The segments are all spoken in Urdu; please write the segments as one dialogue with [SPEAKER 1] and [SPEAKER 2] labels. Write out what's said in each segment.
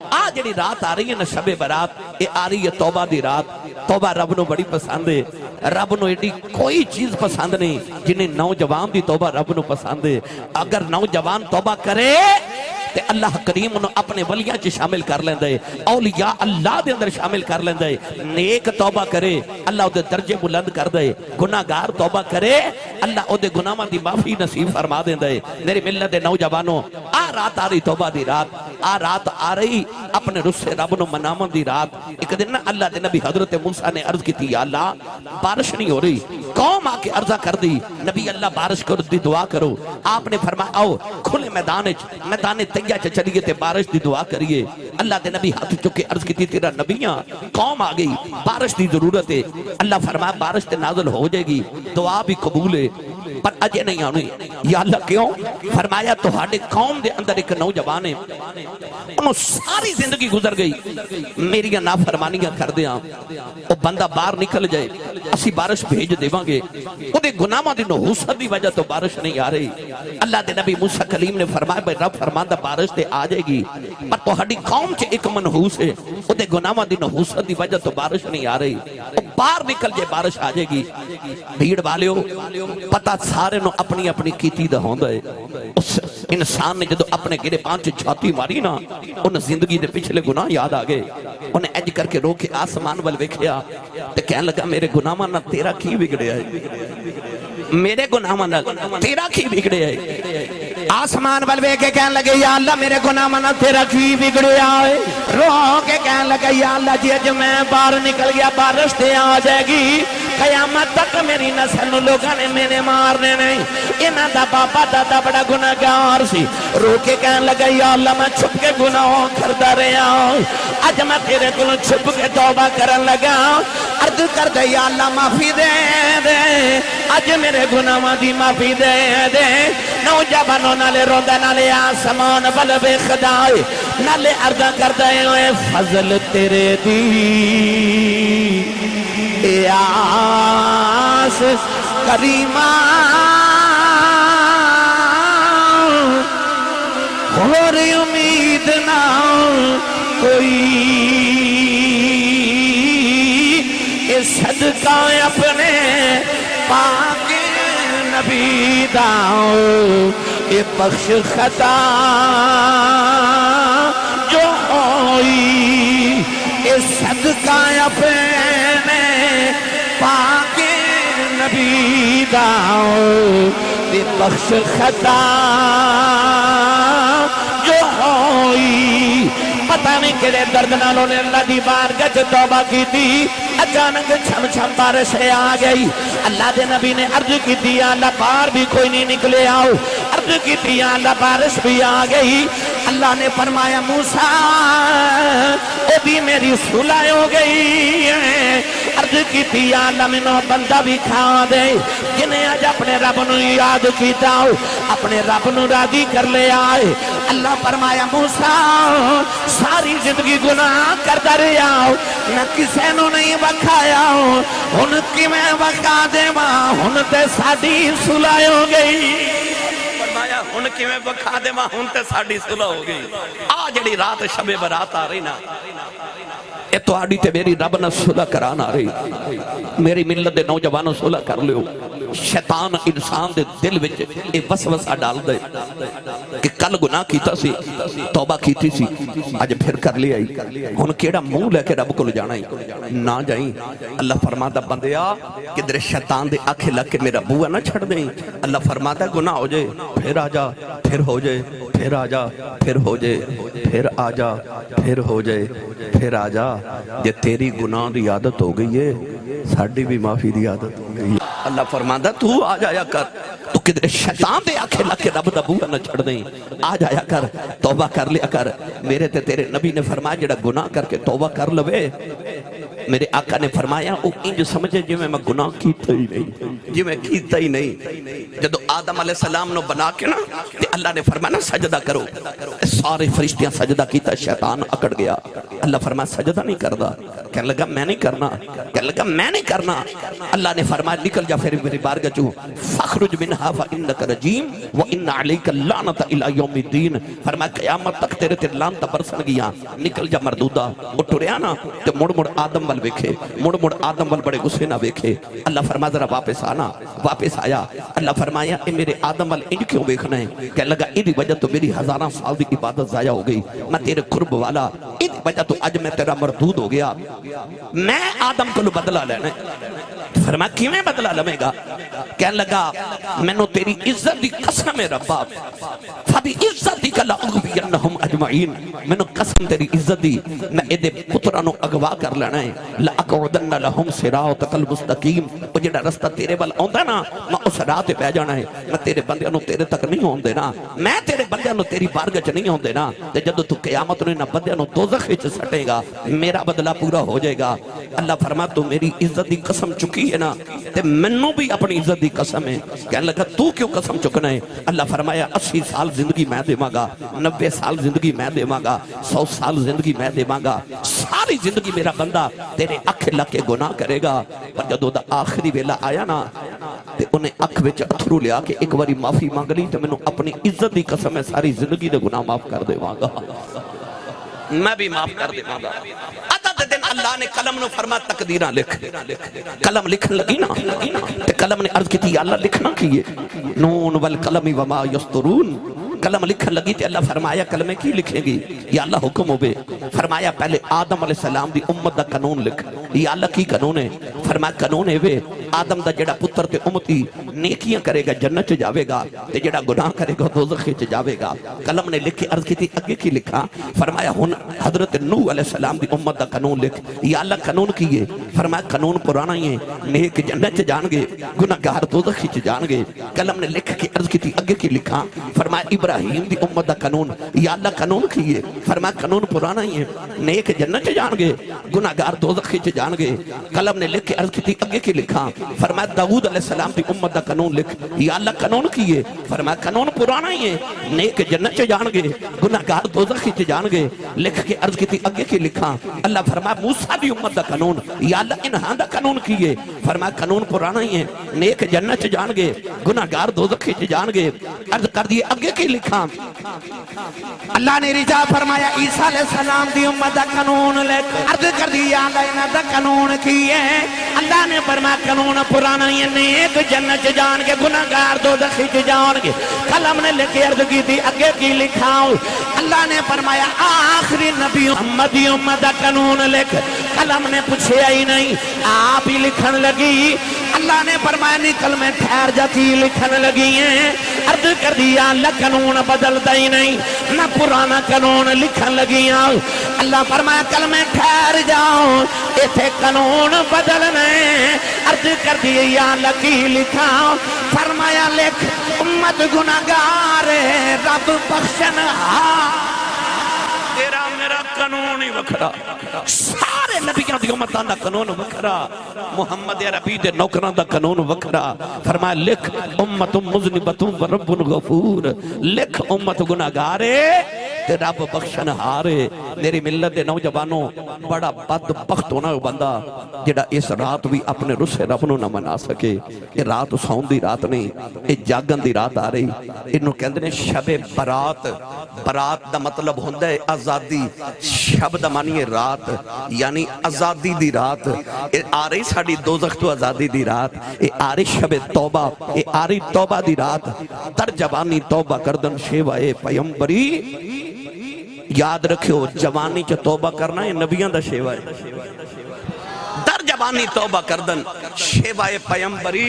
[SPEAKER 1] آ جڑی رات آ رہی ہے نا شب برات، یہ آ رہی ہے توبہ دی رات۔ توبہ رب نو بڑی پسند ہے، رب نو ایڈی کوئی چیز پسند نہیں جنہیں نوجوان دی توبہ رب نو پسند ہے۔ اگر نوجوان توبہ کرے تے اللہ کریم انہوں اپنے ولیاں چ شامل کر لیندے، اولیاء اللہ دے اندر شامل کر لیندے۔ نیک توبہ کرے اللہ او دے درجے بلند کر دے، گناہگار توبہ کرے اللہ او دے گناہاں دی معافی نصیب فرما دیندے۔ میری ملت دے نوجوانوں، آ رات آ رہی توبہ دی رات، آ رات آ رہی اپنے رسے رب نو منامن دی رات۔ ایک دن نا اللہ دے نبی حضرت موسیٰ نے عرض کی تھی، یا اللہ بارش نہیں ہو رہی۔ قوم آ کے عرضہ کر دی، نبی اللہ بارش کرو دی دعا کرو۔ آپ نے فرمایا آؤ کھلے میدان تیہ چلیے تے بارش دی دعا کریے۔ اللہ دے نبی ہاتھ چکے عرض کی تھی، تیرا نبیاں قوم آ گئی، بارش دی ضرورت ہے۔ اللہ فرمایا بارش تے نازل ہو جائے گی، دعا بھی قبول ہے، پر اجے نہیں آنی۔ یا اللہ کیوں؟ فرمایا تہاڈے قوم دے اندر ایک نوجوان ہے، انہوں ساری زندگی گزر گئی میری نافرمانیاں کر دیاں، وہ بندہ باہر نکل جائے اسی بارش بھیج دیواں گے، وہ دے گناہاں دی نحوست دی وجہ تو بارش نہیں آ رہی۔ اللہ دے نبی موسیٰ کلیم نے فرمایا بھائی رب فرماندہ بارش تے آ جائے گی، پر تہاڈی قوم چ ایک منحوس ہے، وہ دے گناہاں دی نحوست دی وجہ تو بارش نہیں آ رہی، وہ باہر نکل جائے بارش آ جائے گی۔ بھیڑ والیو پتہ سارے نو اپنی اپنی کیتی دا ہوندا ہے۔ اس انسان نے جدو اپنے گرے پانچ چھاتی ماری نا، ان زندگی دے پچھلے گناہ یاد آگئے، انہیں اج کر کے روکے آسمان وال ویکھیا تے کہنے لگا میرے گناہ نہ تیرا کی بگڑے ہے، میرے گناہ نہ تیرا کی بگڑے ہے۔ آسمان وال ویکھے کہنے لگے یا اللہ میرے گناہ نہ تیرا کی بگڑے آئے، رو کے کہنے لگا یا اللہ جی اج میں باہر نکل گیا بارش تے آ جائے گی، قیامت تک میری نسل نو لوگاں نے میرے مارنے نہیں، انہاں دا باپا دادا بڑا گناہگار سی۔ رو کے کہنے لگا یا اللہ میں چھپ کے گناہ کردا رہیا، اج میں تیرے کولوں چھپ کے توبہ کرن لگا، عرض کر دے یا اللہ معافی دے دے، اج میرے گناہاں دی معافی دے دے۔ نوجوانوں نالے روندا نالے آسمان ول ویکھدا اے، نالے عرض کردا اے فضل تیرے دی آس کریمہ اور امید نہ کوئی، اے صدقہ اپنے پاک نبی داؤ، اے بخش خطا جو ہوئی، اے صدقہ اپنے پاک نبی داؤ، اے بخش خطا جو ہوئی۔ پتہ نہیں کہڑے درد نالوں نے اللہ دی بارگاہ وچ توبہ کی تھی، اچانک چھم چھم بارش آ گئی۔ اللہ دے نبی نے عرض کی تھی یا اللہ باہر بھی کوئی نہیں نکلے آؤ، عرض کی تھی یا اللہ بارش بھی آ گئی۔ اللہ نے فرمایا موسیٰ او بھی میری صلح ہو گئی ہے، عرض کی تھی یا اللہ منو بندہ بھی کھا دے جنہیں آج اپنے رب نو یاد کیتا ہو، اپنے رب نو راضی کر لے آئے۔ اللہ فرمایا موسیٰ ساری زندگی گناہ کرتا رہا ہو، نہ کسے نو نہیں بکھایا ہو، ہن کی میں بکھا دے ماں، ہن تے ساڑی صلح ہو گئی۔ فرمایا ہن کی میں بکھا دے ماں، ہن تے ساڑی صلح ہو گئی۔ آج جڑی رات شب برات آ رہی نا، اے تو آڑی تے میری رب نہ صلح کران آ رہی۔ میری ملت دے نوجوانوں صلح کر لیو۔ شیطان انسان دے دل وچ اے وسوسہ ڈال دے کہ کل گناہ کیتا سی، توبہ کیتی سی، آج پھر کر لیا ہی، ہن کیڑا منہ لے کے رب کو جانا ہی نہ جائیں۔ اللہ فرماتا بندیا کدھر شیطان دے آنکھیں لگ کے میرا بوہ نہ چھڑ دیں۔ اللہ فرماتا گناہ ہو جائے پھر آ جا، پھر ہو جائے پھر آ جا، پھر ہو جائے پھر آ جا، پھر ہو جائے پھر آ جا۔ یہ تیری گناہ دی عادت ہو گئی ہے، ساڑی بھی معافی دی عادت ہو گئی ہے۔ اللہ فرماتا تو آ جایا کر، تو کدھر شیطان دے آنکھیں لگ کے رب دا بوہ نہ چھڑ دیں، آ جایا کر، توبہ کر لیا کر۔ میرے تے تیرے نبی نے فرمایا جڑا گناہ کر کے توبہ کر لوے، میرے آقا نے فرمایا او انج سمجھے جی میں گناہ کیتا ہی نہیں، جی میں کیتا ہی نہیں۔ جدو آدم علیہ السلام نو بنا کے نا تے اللہ نے فرمایا نا سجدہ کرو، سارے فرشتیاں سجدہ کیتا، شیطان اکڑ گیا۔ اللہ فرمایا سجدہ نہیں کردہ، کہنے لگا میں نہیں کرنا، کہنے لگا میں نہیں کرنا۔ اللہ نے فرمایا نکل جا پھر میری بارگاہ چوں، فخرج منہا فانک رجیم وان علیک اللعنۃ الی یوم الدین، فرمایا قیامت تک تیرے تے لعنت برسن گیاں، نکل جا مردودہ۔ وہ ٹریا نا تے مڑ مڑ آدم وال ویکھے، مڑ مڑ آدم وال بڑے غصے نہ ویکھے۔ اللہ فرمایا ذرا واپس آنا، واپس آیا۔ اللہ فرمایا اے میرے آدم وال انج کیوں ویکھنا ہے؟ کہنے لگا ادی وجہ تو میری ہزاراں سال دی عبادت ضائع ہو گئی، میں تیرے قرب والا، ادی وجہ تو اج میں تیرا مردود ہو گیا، میں آدم کو بدلہ لینا ہے۔ فرمایا کیویں بدلہ لویں گا؟ کہنے لگا مینوں تیری عزت دی قسم ہے ربا، فبی عزتک لاغوینہم اجمعین، مینوں قسم تیری عزت دی میں ایدے پتراں نوں اغوا کر لینا ہے، لاقعدن لہم صراطک المستقیم، او جڑا رستہ تیرے ول آوندا نا میں اس راہ تے پہ جانا ہے، میں تیرے بندیاں نوں تیرے تک نہیں ہون دینا، میں تیرے بندیاں نوں تیری بارگاہ چ نہیں ہون دینا، تے جدوں تو قیامت نوں انہاں بندیاں نوں دوزخ وچ سٹے گا میرا بدلہ پورا ہو جائے گا۔ اللہ فرمایا تو میری عزت دی قسم چکی ہے نا، تے منوں بھی اپنی عزت دی قسم ہے۔ کہنے لگا تو کیوں قسم چکنا ہے؟ اللہ فرمایا 80 سال زندگی میں دیواں گا، 90 سال زندگی میں دیواں گا، 100 سال زندگی میں دیواں گا، ساری زندگی میرا بندہ تیرے اکھ لگ کے گناہ کرے گا، پر جدوں دا آخری ویلا آیا نا تے انہیں اکھ وچ اتھرو لیا کہ ایک باری معافی مانگ لی تے مینوں اپنی عزت دی قسم ہے ساری زندگی دے گناہ معاف کر دیواں گا، میں بھی معاف کر دیواں گا۔ دن اللہ نے قلم نو فرما تقدیرہ لکھ، قلم لکھن لگی نا تے قلم نے عرض کی تھی یا اللہ لکھنا کیے، نون والقلم وما یسطرون، قلم لکھن لگی تے اللہ فرمایا کلمے کی لکھیں گی؟ یا اللہ حکم ہوئے، فرمایا پہلے آدم علیہ السلام دی امت دا قانون لکھ۔ یا اللہ کی قانون ہے؟ فرمایا قانون ہے وے آدم دا جڑا پتر تے امتی نیکیاں کرے گا جنت چ جاوے گا تے جڑا گناہ کرے گا دوزخ چ جاوے گا۔ قلم نے لکھ کے عرض کی تھی اگے کی لکھا؟ فرمایا ہن حضرت نوح علیہ السلام دی امت دا قانون لکھ۔ یا اللہ قانون کیے؟ فرمایا قانون پرانا ہی ہے، نیک جنت چ جان گے، گناہگار دوزخ چ جان گے۔ قلم نے لکھ کے عرض کی تھی اگے کی لکھا؟ فرمایا ابراہیم دی امت دا قانون۔ یا اللہ قانون کیے؟ فرمایا قانون پرانا ہی ہے، نیک جنت چ جان گے، گناہگار دوزخ چ جان گے۔ قلم نے لکھ کے عرض کی تھی اگے کی لکھا؟ فرمایا داؤد علیہ السلام دی امت دا قانون لکھ۔ یا اللہ قانون کیے؟ فرمایا قانون پرانا ہی ہے، نیک جنت چ جان گے، گناہگار دوزخ چ جان گے۔ لکھ کے عرض کی تھی اگے کی لکھا؟ اللہ فرمایا موسیٰ دی امت دا قانون۔ یا اللہ انہاں دا قانون کیے؟ فرمایا قانون پرانا ہی ہے، نیک جنت چ جان گے، گناہگار دوزخ چ جان گے۔ عرض کر دیے اگے کی لکھا؟ اللہ نے رجا فرمایا عیسیٰ علیہ السلام دی امت دا قانون لکھ۔ عرض کر دی یا اللہ انہاں دا قانون کی ہے؟ اللہ نے فرمایا قانون پرانا ہی ہے، نیک جنت چ جان کے، گناہگار دوزخ چ جان گے۔ قلم نے لکھ کے عرض کی تھی اگے کی لکھا؟ اللہ نے فرمایا آخری نبی محمد دی امت دا قانون لکھ۔ قلم نے پوچھیا ہی نہیں، آپ ہی لکھن لگی۔ اللہ نے فرمایا نکل میں ٹھہر جا کی لکھن لگی ہیں؟ عرض کر دیا اللہ قانون بدلتا ہی نہیں، نہ پرانا قانون لکھن لگی ہیں۔ اللہ فرمایا کل میں ٹھہر جاؤں ایتھے قانون بدلنے۔ عرض کر دیا یا اللہ کی لکھا؟ فرمایا لکھ امت گناہگار ہے رب بخشنہار، تیرا میرا قانون ہی وکھرا، سارے نبیوں دی امتاں دا قانون وکھرا، محمد عربی دے نوکراں دا قانون وکھرا۔ فرمایا لکھ امت مذنبۃ و رب غفور، لکھ امت گناہگار ہے تے رب بخشنہار ہے۔ میری ملت دے نوجوانوں بڑا بدبخت ہونا بندہ جڑا اس رات بھی اپنے رسے رب نو نہ منا سکے۔ یہ رات سون دی رات نہیں، یہ جاگن دی رات آ رہی، انہوں کہندے نے شب برات۔ برات دا مطلب ہوندا ہے آزادی، شب دا معنی ہے رات، یعنی آزادی دی رات۔ یہ آ رہی ساڑی دوزخ تو آزادی دی رات، یہ آ رہی شب توبہ، یہ آ رہی توبہ دی رات۔ در جوانی توبہ کردن شیوائے پیمبری، یاد رکھو جوانی چ توبہ کرنا ہے نبیان دا شیوہ ہے۔ در جوانی توبہ کردن شیوائے پیمبری،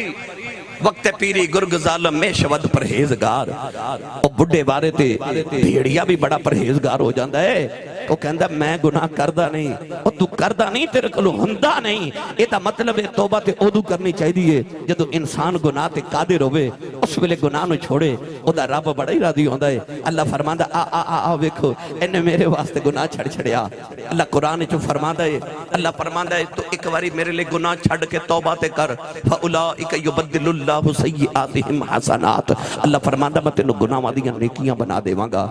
[SPEAKER 1] وقت پیری گرگ ظالم میں شود پرہیزگار۔ اور بڑھے بارے تے بھیڑیا بھی بڑا پرہیزگار ہو جاندہ ہے، وہ کہندہ میں گناہ کردہ نہیں، اور تو کردہ نہیں تیرے کلو ہندہ نہیں۔ ایتا مطلب ہے توبہ تے اودو کرنی چاہی دیئے جدو انسان گناہ تے قادر ہوئے اس ویلے گناہ نو چھوڑے، او دا رب بڑا ہی راضی ہوندہ ہے۔ اللہ فرماندہ آ ویکھو انہیں میرے واسطے گناہ چھڑ چھڑیا۔ اللہ قرآن جو فرماندہ ہے، اللہ فرماندہ ہے تو ایک باری میرے لئے گناہ چھڑ کے توبہ تے کر، فَأُولَئِكَ يُبَدِّلُ اللَّهُ سَيِّئَاتِهِمْ حَسَنَات۔ اللہ فرماندہ میں تینوں گناہ وادیاں نیکیاں بنا دے وانگا۔